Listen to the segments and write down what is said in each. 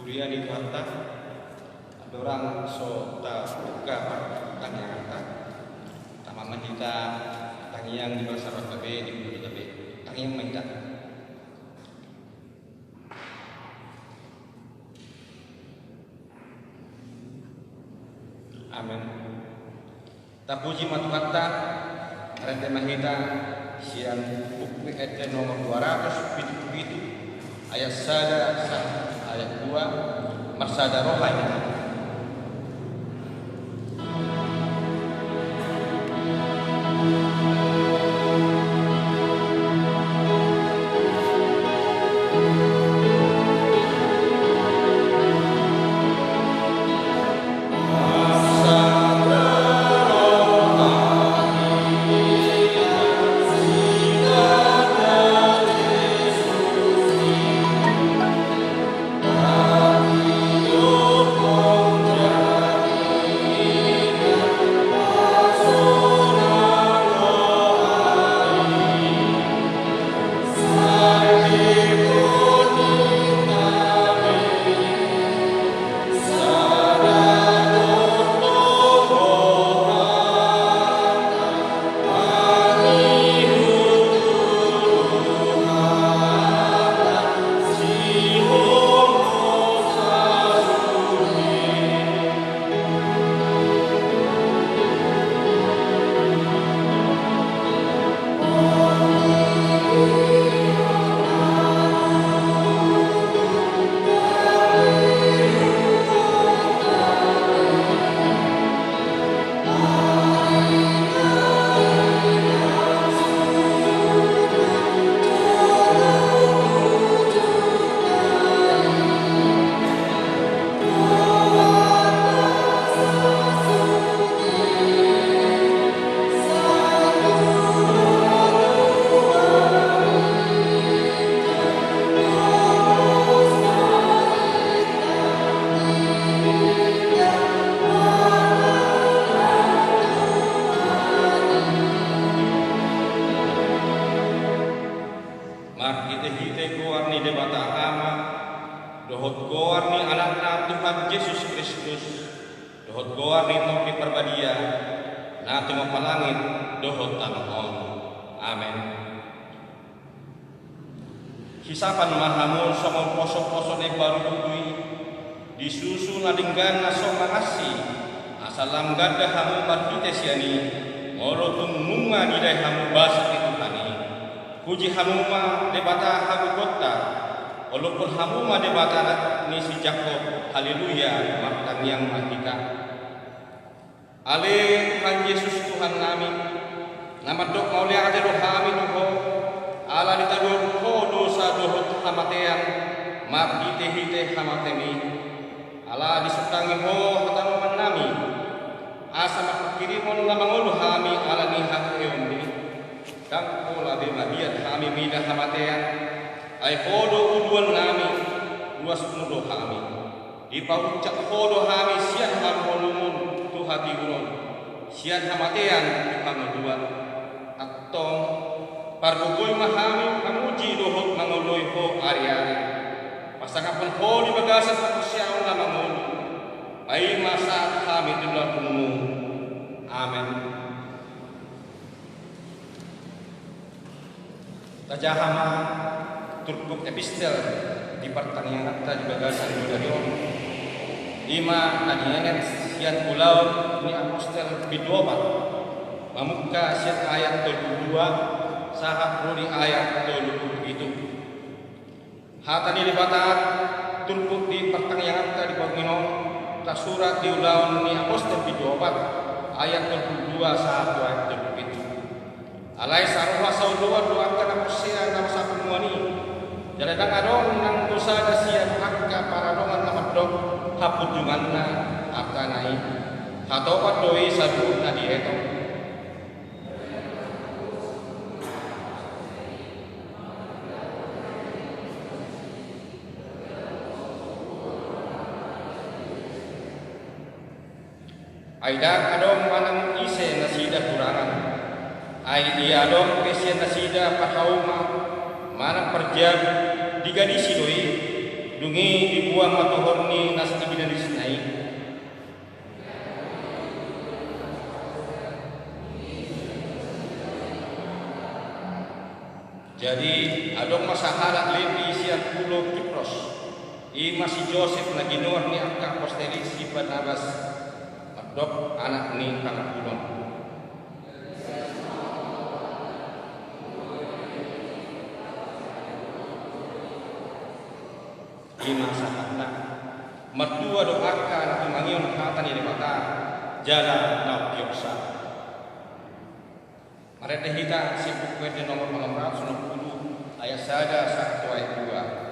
kuliah di Tuanta dorang so ta buka tanyata tama manjita tangiang di bahasa Rotabe di Bulu Tabe tangiang manjita amin tapuji matuhatta rente mahita siang buku ete nomor 277 ayat sada ayat 2 marsada rohani hite goar ni debata ama dohot goar ni anak-anak Tuhan Yesus Kristus dohot goar ni tok di perbadia na tengok palangit dohot tanahon amin hisapan mahamun somong posok-posok ni baru dudui disusun adinggan na somong asih asalam gada hamu markite siani ngolo tungunga di dai hamu basak itu hani puji hamuma debata hamu kota walaupun hamuma debata ni si Jakob haleluya maktan yang mahika ale Tuhan Yesus Tuhan kami nama dok mauli ade roh kami doho ala ditador ho dosa dohot hamatean maaf hite hamatemi ala disetangi ho hataman nami asa makirimon lamangulu kami ala ni hakeumni kang pola be madiat kami mida hamatean ay hodo uduan nami luas mudo kami dipaucak hodo kami sian harmolumun tuhati ulun sian hamatean Tuhan dua atong pargogoy mahami kamuji dohot mangoloy ho ari-ari pasangapun ho di bagasan pakusyaon lamangulu ay masa kami tulahmu amin tajahama turpuk epistel di pertanian kita di bagasan Yudarion lima tadiangan sian pulau ini apostel bidobat mamuka sian ayat 22 sahab di ayat 20 itu hatani dibatat turpuk di pertanian kita di Baginon ta surat diulang ni apostel bidobat ayat 22 sahab ayat 20 itu alai saruha saudoa doakan aposia nama sapemuani jaladang adong nang dosa dasian hakka paradongan namadok hapujunganna akanai hatopat doi sabun nadi eto aidak adong manang ise nasida kurangan ai dia adong kesian nasida pahauma manang perjag digadisi doi dungi dibuang matohorni nas ibinarisnai. Jadi adong masahala lebi siang pulau Kipros. Ima si Joseph na ginuar ni angka apostoli si Barnabas adok anak ni pangapulon. Ima sahatna mertua doakan atau mangion kata ni mata jalan nau kioksa. Mereka kita sibuk kerja nomor 660 ayat 1 ayat 2.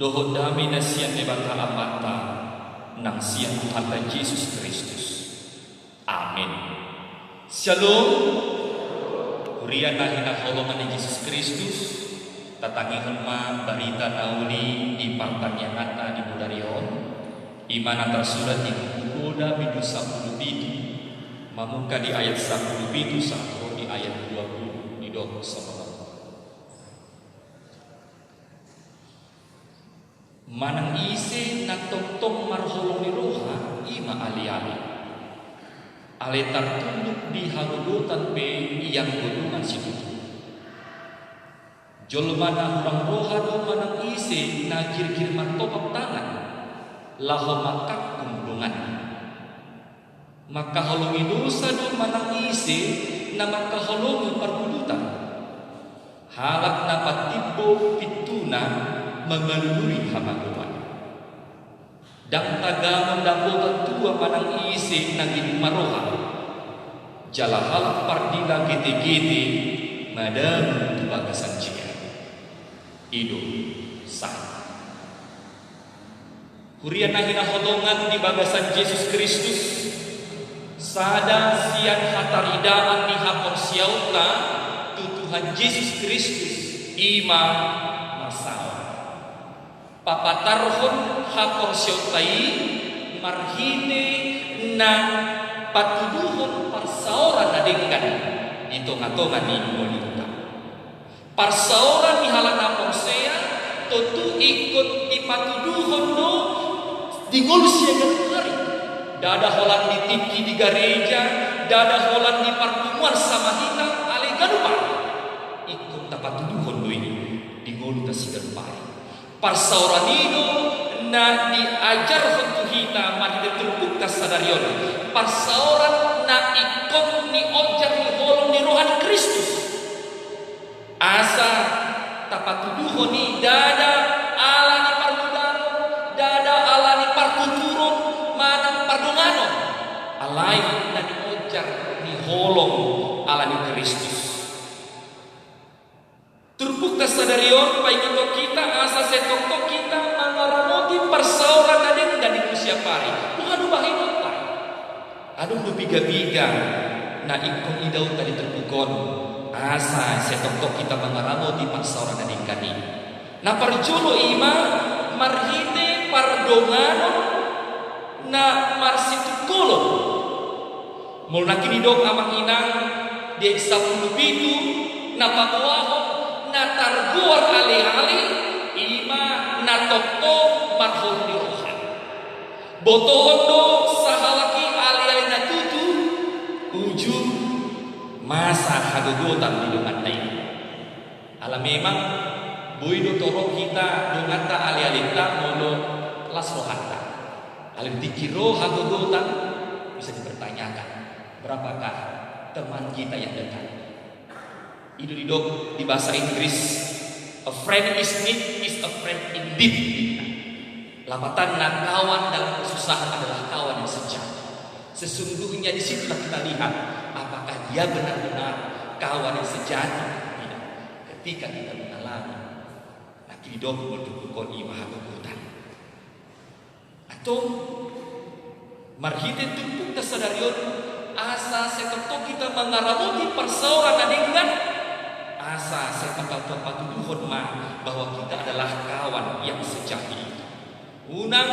Doho dami na siyan ni bata amata ng siyan Tuhan Yesus Kristus. Amin. Shalom. Hurian na hinaholongan ni Yesus Kristus. Tatangihan ma barita nauli di pertanyaan na di Budarion. Imana tersurat di Kuda Bidu 10 Mamuka di ayat 10 sampai di ayat 20 di doh sama. Manang isi na tongtong marholong ni roha ima ali-ali. Ale tertunduk di haludutan be yang gulungan situ. Jolma na hurang roha do manang isi na kir-kir matopap tangan. Laho makak kundungan. Maka holongi dosa do manang isi na maka holongi perbudutan. Halak na patibo pituna mengeluri hamaguan. Dan tagamon dapotan tua manang isi naging maroha. Jalahal pardila giti-giti madam bagasan jika. Ido sah. Hurian nahina hodongan di bagasan Yesus Kristus. Sada sian hataridaan ni hapon siauta Tuhan Yesus Kristus ima masalah. Papatarhon hakor siautai marhine na patuduhon parsaoran na denggan itonga-tonga ni molita. Parsaoran ni halana ponsea totu ikut ipatuduhon no dingol siya hari. Dada holan di tiki di gereja, dada holan di pertemuan sama kita ale ganupa. Ikut tapatuduhon do ini dingol ta sigan pai. Parsauranino na diajar untuk kita mandi terbukta sadarion. Parsauran na ikon ni ojar ni holong ni rohani Kristus. Asa tapatuduhon ni dada ala ni parmudano, dada ala ni partuturun, manang pardunganon. Alay na ni ojar ni holong ala ni Kristus. Turbukta sadarion paingoto kita asa setokto kita mangaramoti persauran ading dan manusia pari. Bukan bahinot pa. Adong biga-biga na ikong idaw tadi terbukon asa setokto kita mangaramoti persauran ading kani. Na parjulo ima marhite pardongano na marsitukulo. Mula kinidog amang inang di 10 na pamuahon na targuar ali-ali ima na tokto marhon di rohan. Botoon do sahalaki ali-ali na tutu ujung masa hagugutan di dungan na ini. Alam memang buido torok kita dungan ta ali-ali ta molo las rohanta. Alam dikiro hagugutan bisa dipertanyakan berapakah teman kita yang dekat. Itu di bahasa Inggris, a friend is need is a friend indeed. Lambatan dan kawan dalam kesusahan adalah kawan yang sejati. Sesungguhnya di situlah kita lihat apakah dia benar-benar kawan yang sejati. Tidak. Ketika kita mengalami nakidok berdukun imah kebutan. Atau marhite tumpuk kesadarion asa seketok kita mengaramuti persauran dengan asa setempat patuduhon bahwa kita adalah kawan yang sejati. Unang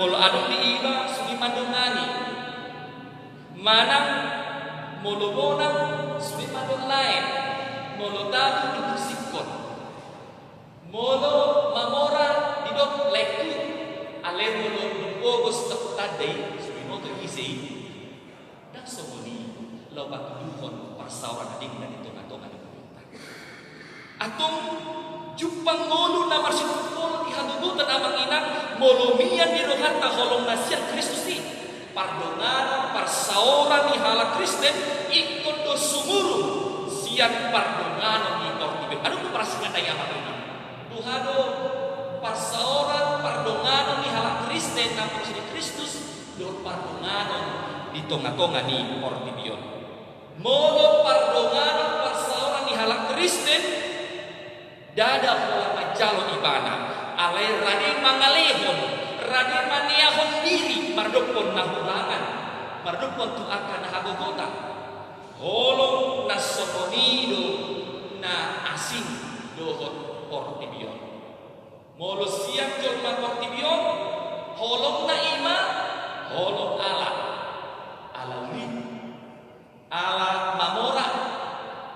molo adong di iba suni mandongani. Manang molo bonang suni mandong lain. Molo tabu dibusikon. Molo mamora didok lektu. Ale molo bogos teputadei suni moto isi. Dan somoni lo patuduhon persauran adik dan hitung-hitungan di pemerintah. Atong jupang molo na marsipukol ihadudutan amang inang molomian di rohanta holong nasian Kristus ni pardongan persauran ni hala Kristen ikon do sumuru sian pardongan ni tortibe. Ano ko para singatay amang inang duhado persauran pardongan ni hala Kristen na si Kristus do pardongan di tonga-tonga ni ortibion. Molo pardongan persauran ni hala Kristen dada pola majalo ibana alai rade mangalehon rade maniahon diri mardopon nahulangan mardopon tu akan hagogota holong nasoponido na asing dohot portibion molo siap jolma portibion holong na ima holong ala rin ala mamora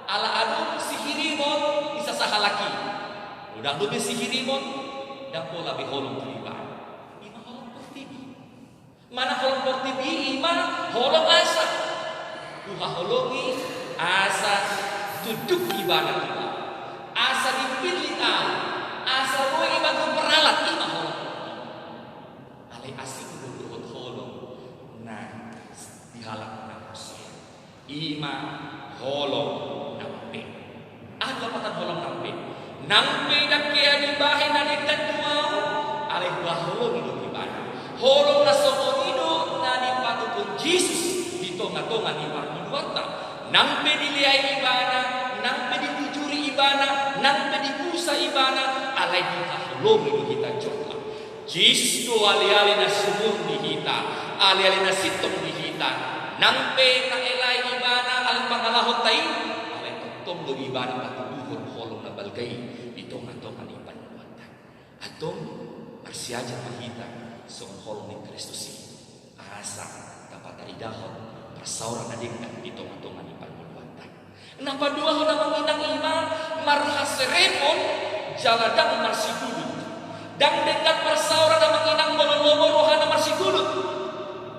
ala adun sihirimon bisa sahalaki udah lebih sihirimon dan pola biholong terlibat ima holong portibi mana holong portibi ima holong asa duha holongi asa duduk ibadah kita asa dipilih asa roh ibadah peralat ima holong alai asik duduk holong nah dihalak nafsu ima holong nampe ada patan holong nampe dak kaya dibahin na dekat duau alih baholong hidup ibadah holong na somonido na dipatupun Yesus di tonga-tonga ni parmuduata nampe diliai ibadah nampe ditujuri ibadah nampe dibusa ibadah alih baholong hidup kita coba Yesus do ali-ali na sumur di kita ali-ali na sitok di kita nampe na elai ibadah alih pangalahot tayo alih tong do ibadah patuduhon holong na balgay itong-itong alipan nuwatan. Atong arsiaja mahita sumholong ni Kristus asa dapat idahon persauran na dengan itong-itong alipan nuwatan. Napadua ho namang inang ima marhaserepon jaladang marsigulut. Dan dengan persauran namang inang mololomorohan na marsigulut.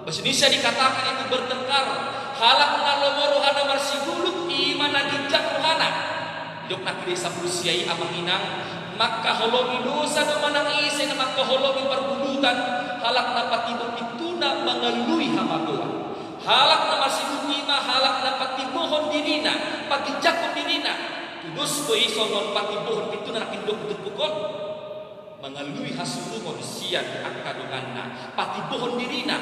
Bahasa Indonesia dikatakan itu bertengkar. Halak na lomorohan na marsigulut ima nagijak rohana. Dok nak desa pusiai amang inang maka hologi dosa do manang ise na maka hologi perbulutan halak dapat itu na mengelui hamagoa halak na masinutima, halak na patibuhon dirina, pagijakon dirina, tudus ko isonon patibuhon itu na nakindok dupukon, mangalui hasulungon siyan ang kadungan na, patibuhon dirina,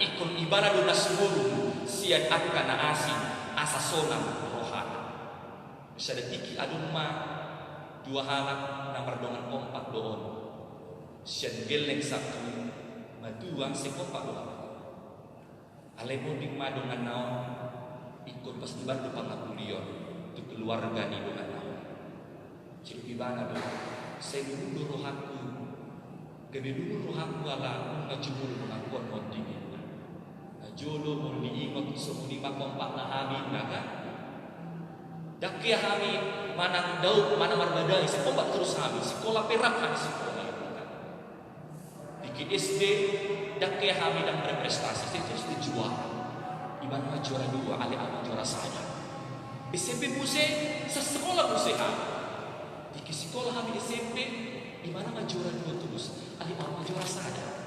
ikon ibara doon na sumulong, siyan ang kanaasi, asasonang rohana. Bisa detiki adun ma, dua halak na mardongan kompak doon, siyan geleng satu, madua si kompak doon. Alay mo ding madongan naon, ikon pas di bantu pangapulion, itu keluarga ni dongan naon. Cilupi bana doon, saya dulu rohaku, gabi dulu rohaku ala ngajumul mengakuan montingin. Jolo mo liingot semua lima kompak na hamin naga. Dakya hamin manang daud mana marbadai si kompak terus hamin sekolah perak hamin sekolah. Dikit SD dakya hamin dan berprestasi terus dijual. Iman mah juara 2, ale ama juara 1. SMP muse sesekolah muse hamin. Dikit sekolah hamin SMP di mana mah juara 2 terus, ale ama juara 1.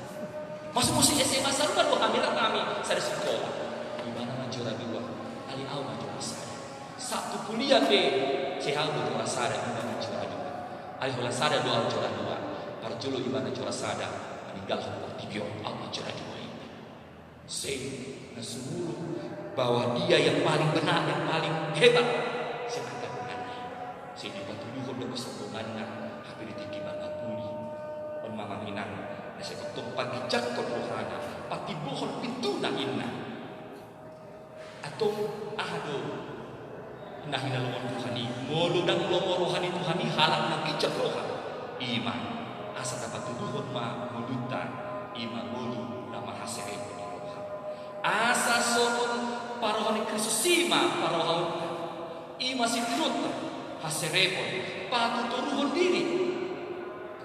Masuk musim SMA saru kan hamilan kami saya sekolah. Di mana juara 2, ali au juara 1. Satu kuliah saya juara 1 di mana juara 2. Ali hola sada doa juara 2. Parjolo di mana juara 1 meninggal hamba tibio au juara 2 ini. Saya nasumulu bahwa dia yang paling benar, yang paling hebat. Saya katakan saya dipatuhi dengan kesombongannya, hampir tinggi banget puli. On mamanginan saya ketuk pagi jakot rohana, patibuhon pintu na inna. Atau ahado nahina lomon Tuhani, molo dang lomo rohani Tuhani halak na kijak rohan. Ima asa dapat tuduhon ma mulutan, ima mulu na mahasere ni rohan. Asa somon parohani Kristus sima parohon ima sitrut haserepon patuturuhon diri.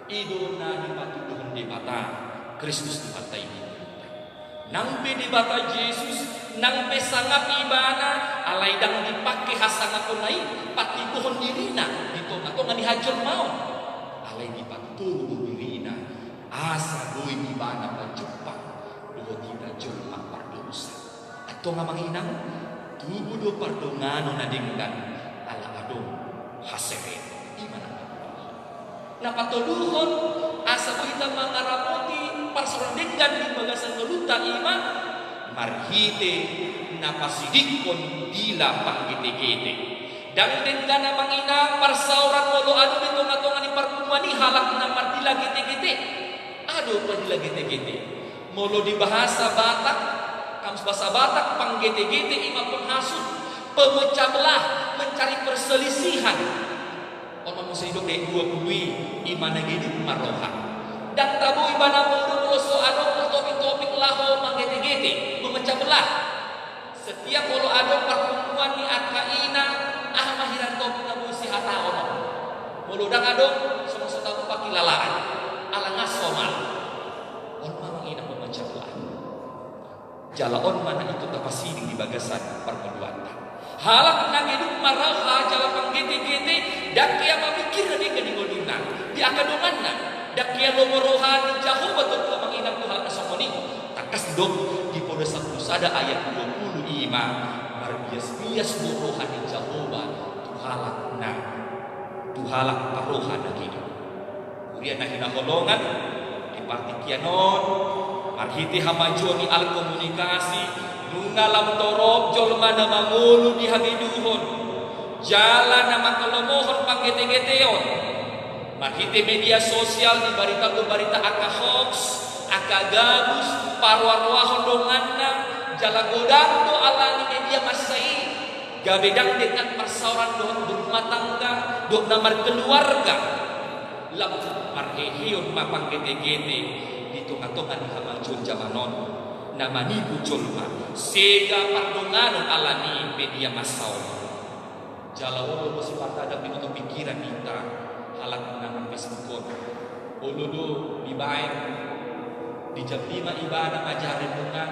Ido na dipatuduhon di mata Kristus di mata ini. Nangpe di mata Yesus, nangpe sangap ibana, alay dang dipakai hasanga punai, patibuhon dirina, dito nga nga dihajol mau. Alay dipaturo dirina, asa boy ibana pajupak, duho tida jol ang pardosa. Ato nga manginang, tubo do pardongano na dinggan, ala adong hasere. Napatuluhon asa ko kita mangarapoti parsarandinggan di bagasan ngeluta ima marhite napasidikon dila panggete-gete dan denggan mangina parsauran molo adu dito ngatongan ni parkumani halak na mardila gete-gete adu pardila gete-gete molo di bahasa Batak kamus bahasa Batak panggete-gete ima penghasut pemecah belah mencari perselisihan. Orang mesti hidup dari 20 imana gini maroha. Dan tabu ibana mulu so adong topik-topik laho manggete-gete memecah belah. Setiap kalau adong perkumpulan ni akaina mahiran topik tabu si hata ono. Mulu dang adong semua tabu pakilalaan. Ala ngasomal. Orang mangina memecah belah. Jalaon mana itu tapasiring di bagasan permeduan. Halak nang hidup maraha jala panggete-gete dak kia mamikir na di godina di akadonganna dak kia lomo rohani jauh betul kemanginam tu hal kasomoni takas dok di poda sada ayat 25 marbias-bias mo rohani Jehova tu halak parohana hidup kurian na hinaholongan di partikianon marhiti hamajuan ni al komunikasi nungalam torop jolma na mangulu di hagiduhon jalan nama kelomohon panggete-geteon marhite media sosial di barita-barita aka hoax aka gabus parwarwahon donganna jala godang do alani media masai gabedang dengan persauran dohon berumah tangga doh namar keluarga lam marhehion ma panggete-gete di tonga-tonga di hamajun jamanon nama ni bujolma sega pardonganon alani media masau jalawolo masih ada pintu pikiran kita halak nama Facebook uludu dibaik di jam 5 ibadah ngajarin dengan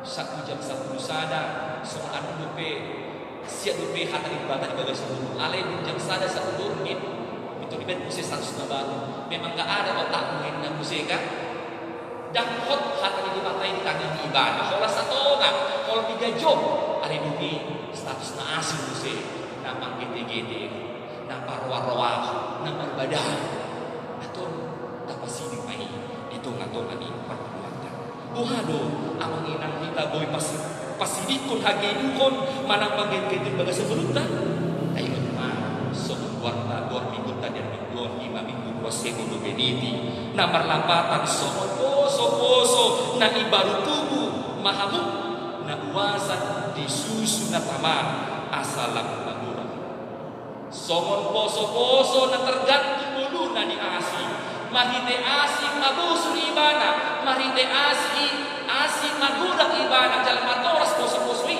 1 jam 1 sada soal anu dupe siap dupe hata ibadah di bagai seluruh ale di jam sada 1 menit itu di bed musik 100 baru memang gak ada otak mungkin musik kan dan hot hati di mata ini kagak ibadah. Kalau satu orang, tol 3 job ari dugi status na asin se na panggete-gete na parwa-rawa na parbadah aton tapasini mai itu ngaton ani perbuatan buhado amang inang kita boy pasidikon hagedukon manang panggete baga sebelumta ayo mah warna gor minggu tadi minggu 5 minggu posego do beniti na marlapatan sopo na ibaru tubuh mahamu na uwasan disusu na taman asalam magura somon poso na tergantung bulu na di asi mahite asi mabusul ibana mahite asi magura ibana jalan matoras poso-posoi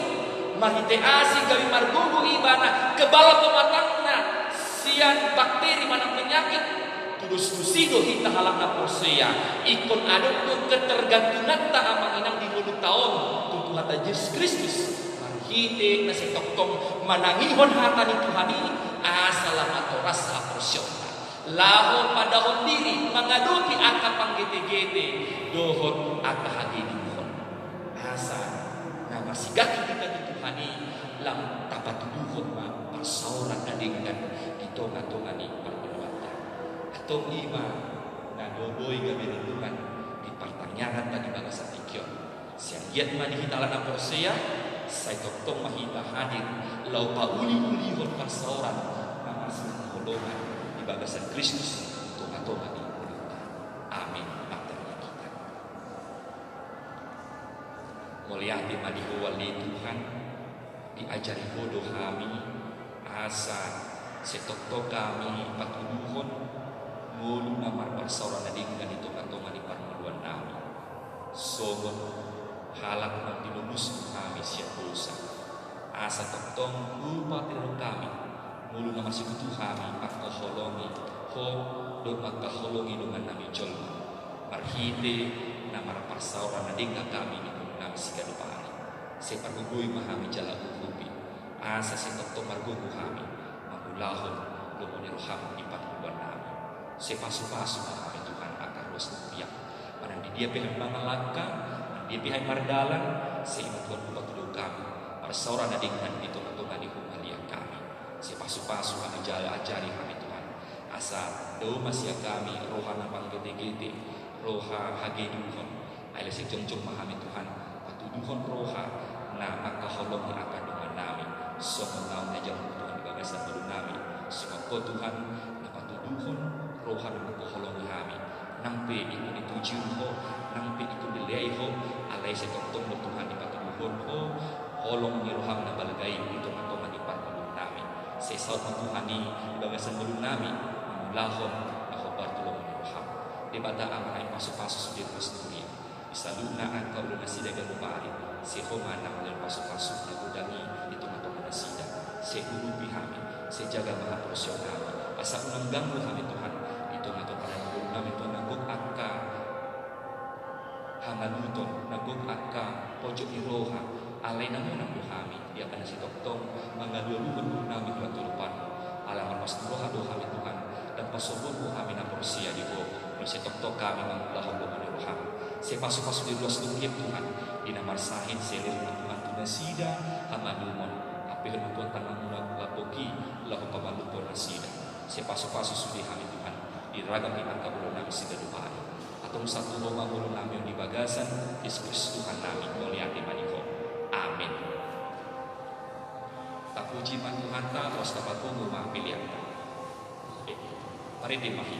mahite asi gawi margugu ibana kebala pematangna sian bakteri manang penyakit tulus tusido hita halakna posea ikon aduk ketergantungan ta amang inang di 10 tahun tutu hata Yesus Kristus marhite na setokong manangihon hata ni Tuhani asalam atau rasa porsyona laho padahon diri mengadupi aka panggete-gete dohon aka hagedihon asa na masigaki kita di Tuhani lam tapatuduhon ma parsauran adingkan ditonga-tonga ni perbuatan atau ima na doboy gabi renungan di pertanyaan tadi bangsa tikyon siang yat mani hitalan na porsea say toktong mahita hadir lau pauli-ulihon parsauran na masih holongan di bangsa Kristus tonga-tonga ni perbuatan amin materi kita mulyati madihuwali Tuhan diajari bodoh kami asa setokto kami patuduhon ngulu namar parsauran na dengan itu katongan di parmaluan nami sogon halak nang dilulus kami siap dosa asa toktong lupa tiru kami ngulu namar sikutu kami makaholongi ho do makaholongi dengan nami jolma marhite namar parsauran na dengan kami ni nami sigadupani separgugui mahami jala ukupi asa setokto margugu kami lahon lumoni roham ipat kuban nami sepasu-pasu kami Tuhan akar los nupiak manang di dia pihak mangalaka manang dia pihak mardalan seimat Tuhan buat tuduh kami parsauran na dengan itu katungan di humalia kami sepasu-pasu kami jala ajari kami Tuhan asa do masya kami rohana panggete-gete roha hageduhon aile sejongjong mahami Tuhan patuduhon roha na makaholong akan dengan nami so mengaun ajar Tuhan bagasan baru nami sumako Tuhan napatuduhon rohan magkoholong kami nampi ikut dituju ho nampi ikut dilay ho alay sa tongtong mo Tuhan ipatuduhon ho holong ni roham na balagay ito matong ipatulong nami sa isaw mo Tuhan ni bagasan baru nami mamulahon ako bartulong ni roham di bata ang ay pasok-pasok sa Diyos Nuria isaluna ang kaulo na sila ganupari si Homanang ng pasok-pasok na gudangi ito matong na sila si urupi kami, si jaga maha porosyon kami. Asa unang ganggu kami Tuhan, ito nga ito panagulong namin Tuhan, nagug ka hangaluton, nagug ka pojok iroha, alay na muna po kami, di akan na si Toktong, mga luruhon po namin matulupan, alaman mas turoha do kami Tuhan, dan pasobon po kami na porsiya di po, no si Toktong kami manglahong po maniroham. Si pasok-pasok di luas lukip Tuhan, dinamarsahin selir na Tuhan tunasida, hamalumon, Pihon Tuhan tangan mula lapoki lahu pamalupon nasida. Sepaso-paso sudi kami Tuhan diragam iman kabulo namin sida dupari. Atong satu Roma ulo namin di bagasan Yesus Tuhan namin mulyati maniho. Amin. Tapuji man Tuhan ta os dapat tunggu mapilihan ta. Mari dimahi.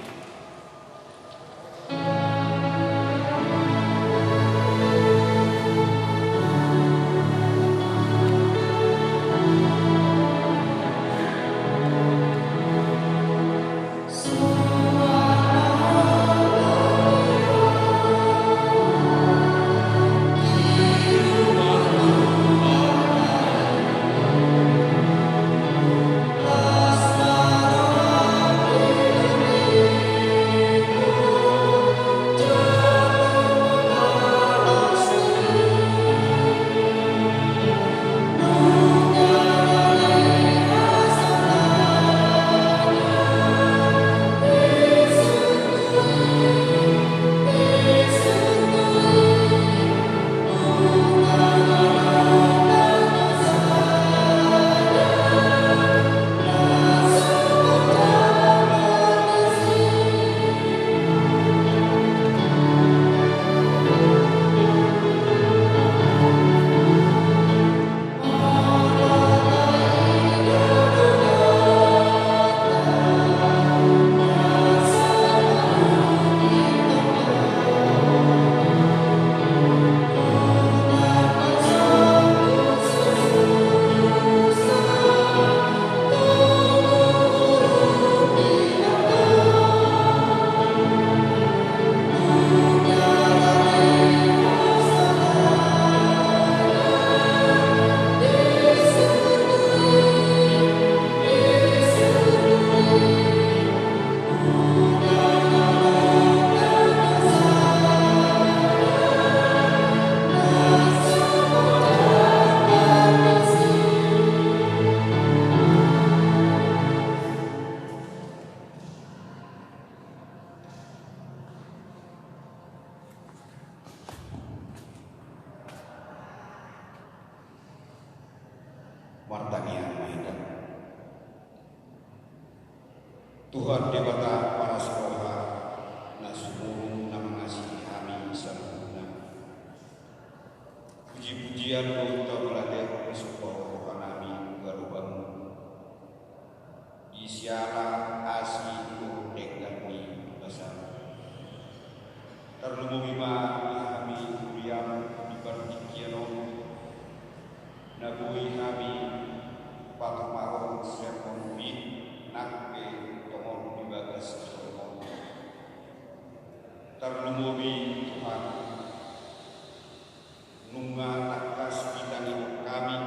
Tuhan Dewata para seroha nasumurung na mengasihi kami sempurna. Puji-pujian untuk melatih supaya kami garubang isiala asih dengan mi besar. Terlumuma kami kuriam di berdikiano nagui kami pakamahong sermonwi nakpe tomon di bagas tomon. Terlumumi Tuhan nunga takas kita hidup kami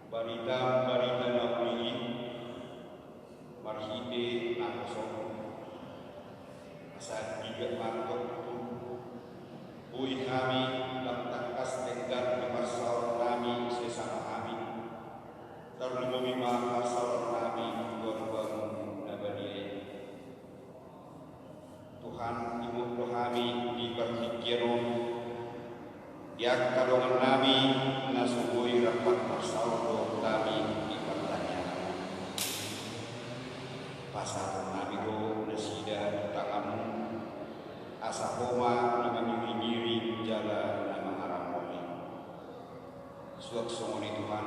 barita nauli marhide nakosong saat juga mantok bui kami dalam takas dengan bermasal kami sesama kami terlumumi masal kami berbangun nabadiai. Tuhan ibu kami di berpikiran yang kadongan kami nasubui rapat masal kami di pertanyaan pasal kami do nasida tangamu asa koma dimanyuri jala nama haramoni suak songoni Tuhan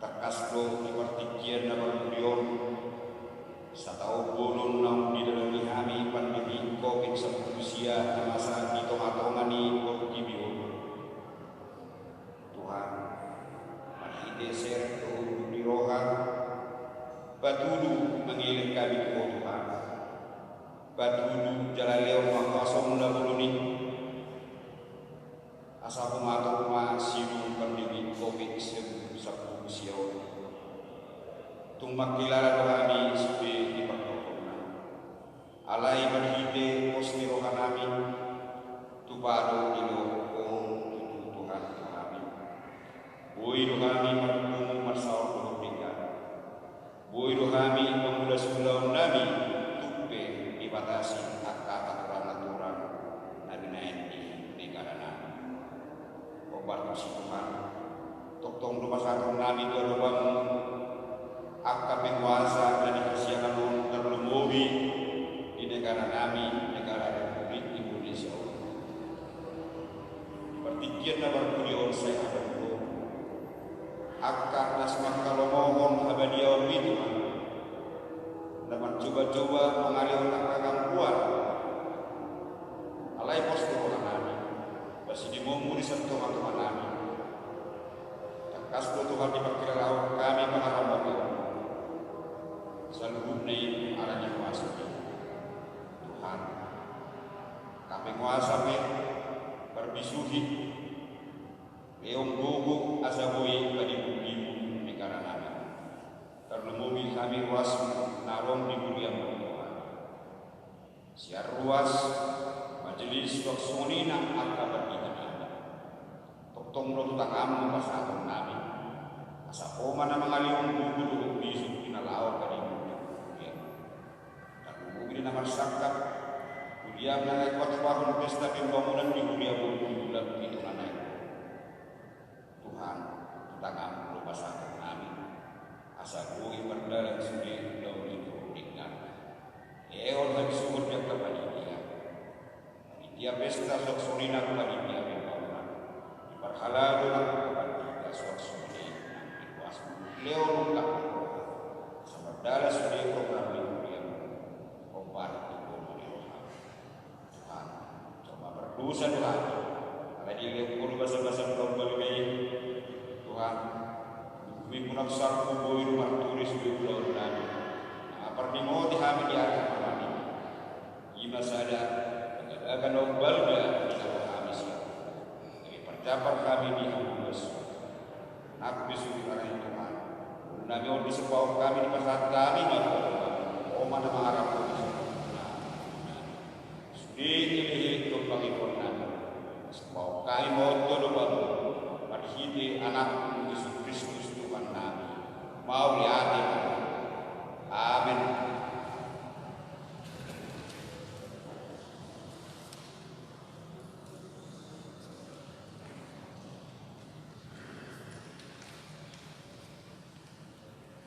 takas do di pertikian nama beliau satau bolon nang di dalam kami pandemi COVID-19 di masa di tengah-tengah borgibio Tuhan mari deser tu di roha batudu mengiling kami Tuhan batudu jalan leo makasong na buluni asa pumato siung pandemi COVID-19 tumak kilala kami sebagai di pertolongan alai berhide posni rohanami tupado ilo tutu Tuhan kami boi rohami markumu marsal berhubungan boi rohami pemuda sebulan nami tupe dibatasi aturan-aturan naginain di negara nami obat si Tuhan toktong rumah sakit nami dorobang akta penguasa dan dipersiapkan terlumuri di negara kami, negara Republik Indonesia. Pertikian nomor kuliah saya ada dulu. Akta nasmat kalau mohon abadiawan itu, dapat coba-coba mengalir akang kuat. Alai pos orang kami, masih dimombu di sentuh teman kami. Takas Tuhan dipakai laut kami mengharap bagi seluruh ini arahnya kuasa Tuhan kami kuasa berbisuhi leong gugu asabui pada budimu negara kami terlumumi kami ruas narong di budiam Tuhan siar ruas majelis toksonina akabat kita kami toktong rotu takamu pasakon kami asa koma na mangaliong gugu dulu bisu kinalaw kami ini nama sakap kuliah naik waktu tahun pesta pembangunan di kuliah bulan itu naik Tuhan tangan lupa sakap kami asa kui berdalam sendiri daun itu dengan eon lagi sumur dia kepada dia pesta sok sorina kepada dia pembangunan diperhalal dengan kepada dia sok sorina dikuas leon tak sama dalam sendiri program ini Tuhan coba berdosa Tuhan karena dia pun bahasa-bahasa belum balik Tuhan kami pun aksar kuboi rumah turis di pulau Nani pernimo dihami di atas kami ima sada akan ombalga di bawah kami siap kami percapar kami di Hamus aku bisu di arah Tuhan Nabi on disebau kami di pasar kami maka mana mengharap ini bagi korban sebab kami mau terlebih berhidi anak Yesus Kristus Tuhan Nabi mau lihat amin.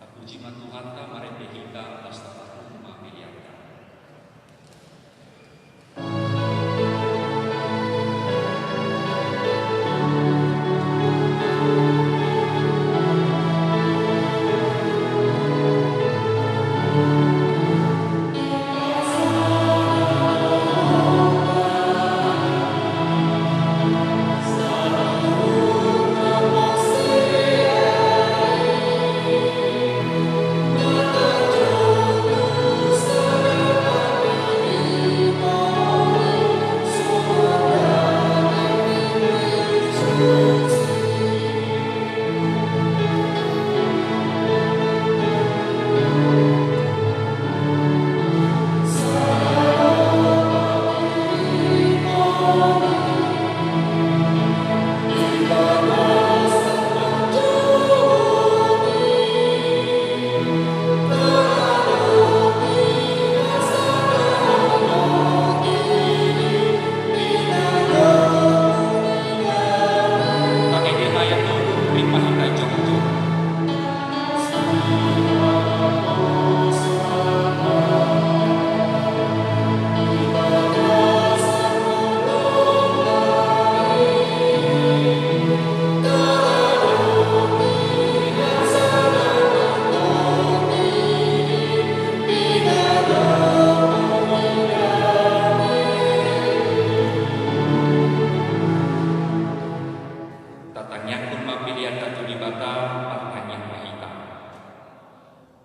Aku Puji Tuhan ta marende hita astaghfirullah ma'amiliata.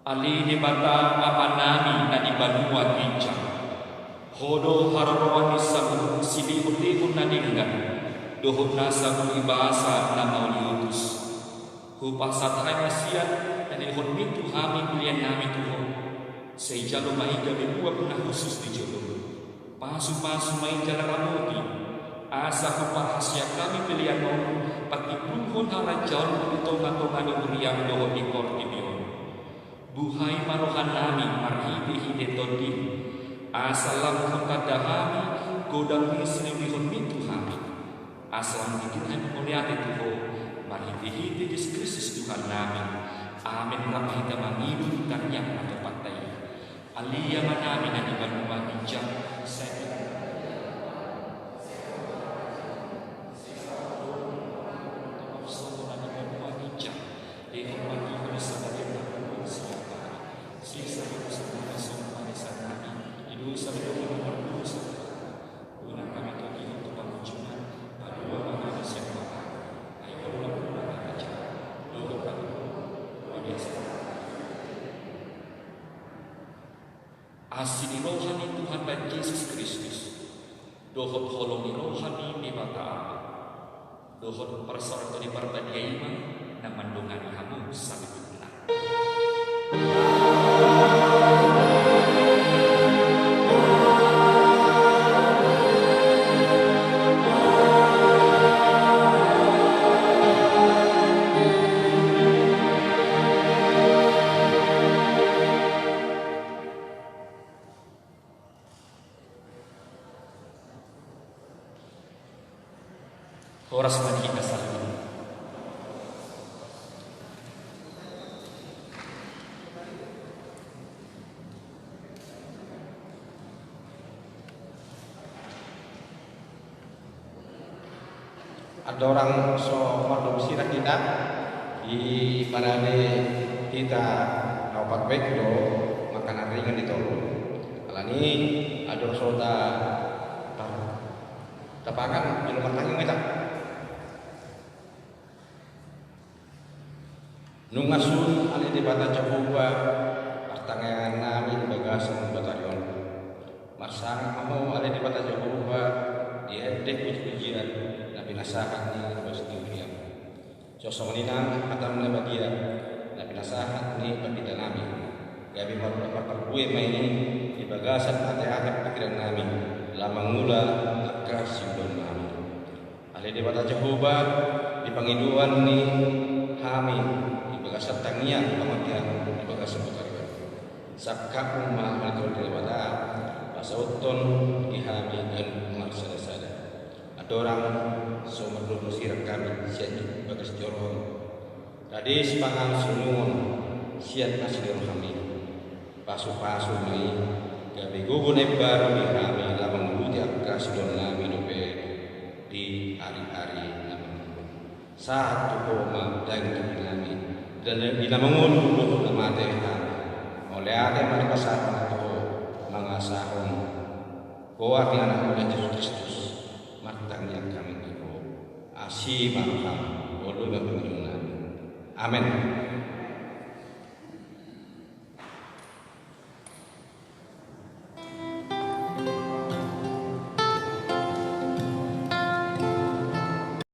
Ali di bata apa nami na di banua ginjang. Hodo haroroan isabu sili uti nadinggan. Dohot nasabu ibasa na mauliutus. Hupasat hai masiat dan ihon mitu hami pilihan nami Tuhan. Seijalo maiga bibua puna khusus di jodoh. Pasu-pasu main jalan ramudi. Asa hupahasya kami pilihan mau. Pati puhon halan jauh ditongan-tongan uriang dohot di kortibion. Buhai marohan nami marhidi hide todi asalam kadahami godang misri bihon mitu hami asalam dikiran muliate Tuho marhidi hide Yesus Kristus Tuhan nami amin rahmita mangidu karya atau pantai alia manami na di banua ginjang saya asini rohani Tuhan dan Yesus Kristus dohot holongi rohani di mata Allah dohot persorto di partai iman dan mandungani hamu sampai benar. Horas man kita saling. Ada orang so mardom sirah kita di parade kita naupak baik do makanan ringan itu. Alani ada soda tapakan di rumah tangga kita. Nungasun ali di bata Jehovah pertangan nami bagasan batalion marsang kamu ali di bata Jehovah diedek puji-pujian nabi nasahat ni bos diuriam sosok ninang atam na bagia nabi nasahat ni pagita nami gabi marpakakue maini di bagasan ate-ate pikiran nami lamang mula akas simbol nami ali di bata Jehovah di pangiduan ni hami bagasan tangian pamatian di bagasan putarian sakka umma malkul dewata pasauton ihami dan marsada-sada ada orang somerlu musir kami siat bagas joron tadi sepangan sunun siat kasih kami pasu-pasu mai gabi gugun baru di kami labang budi kasih kami dope di hari-hari satu koma dan kami dan kita mengunduh nama Tuhan oleh ada yang pasar atau mengasahon kuat yang anak oleh Yesus Kristus matang yang kami itu asih makam bodoh dan penjunan amin.